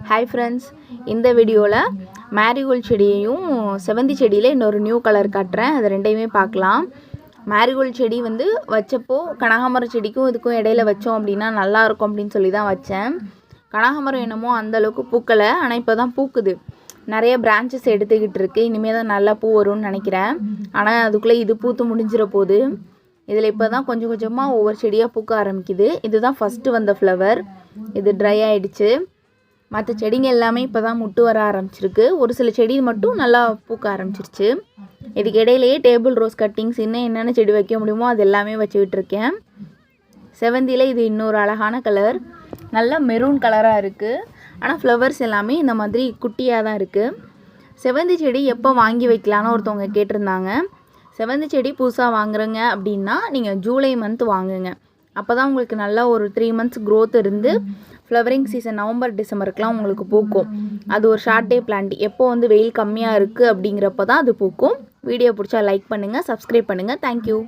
Hi friends, இந்த வீடியோவில் marigold செடியையும் செவந்தி செடியில் இன்னொரு நியூ கலர் காட்டுறேன். அது ரெண்டையுமே பார்க்கலாம். மேரிகோல்ட் செடி வந்து வச்சப்போ கனகாமரம் செடிக்கும் இதுக்கும் இடையில வச்சோம் அப்படின்னா நல்லாயிருக்கும் அப்படின்னு சொல்லி தான் வச்சேன். கனகாமரம் என்னமோ அந்தளவுக்கு பூக்கலை, ஆனால் இப்போ தான் பூக்குது. நிறைய பிரான்ச்சஸ் எடுத்துக்கிட்டு இருக்கு. இனிமேல் தான் நல்லா பூ வரும்னு நினைக்கிறேன். ஆனால் அதுக்குள்ளே இது பூத்து முடிஞ்சிட போகுது. இதில் இப்போ தான் கொஞ்சம் கொஞ்சமாக ஒவ்வொரு செடியாக பூக்க ஆரம்பிக்குது. இதுதான் ஃபஸ்ட்டு வந்த ஃப்ளவர். இது ட்ரை ஆகிடுச்சு. மற்ற செடிங்க எல்லாமே இப்போ தான் முட்டு வர ஆரம்பிச்சிருக்கு. ஒரு சில செடி மட்டும் நல்லா பூக்க ஆரம்பிச்சிருச்சு. இதுக்கு இடையிலேயே டேபிள் ரோஸ் கட்டிங்ஸ் இன்னும் என்னென்ன செடி வைக்க முடியுமோ அது எல்லாமே வச்சு விட்டுருக்கேன். செவந்தியில் இது இன்னொரு அழகான கலர், நல்ல மெரூன் கலராக இருக்குது. ஆனால் ஃப்ளவர்ஸ் எல்லாமே இந்த மாதிரி குட்டியாக தான் இருக்குது. செவந்தி செடி எப்போ வாங்கி வைக்கலான்னு ஒருத்தவங்க கேட்டிருந்தாங்க. செவந்தி செடி புதுசாக வாங்குறீங்க அப்படின்னா நீங்கள் ஜூலை மந்த் வாங்குங்க. அப்போ தான் உங்களுக்கு நல்லா ஒரு 3 months க்ரோத் இருந்து ஃப்ளவரிங் சீசன் நவம்பர் டிசம்பருக்குலாம் உங்களுக்கு பூக்கும். அது ஒரு ஷார்ட் டே பிளான்ட். எப்போ வந்து வெயில் கம்மியாக இருக்குது அப்படிங்கிறப்ப தான் அது பூக்கும். வீடியோ பிடிச்சா லைக் பண்ணுங்கள், சப்ஸ்கிரைப் பண்ணுங்கள். தேங்க்யூ.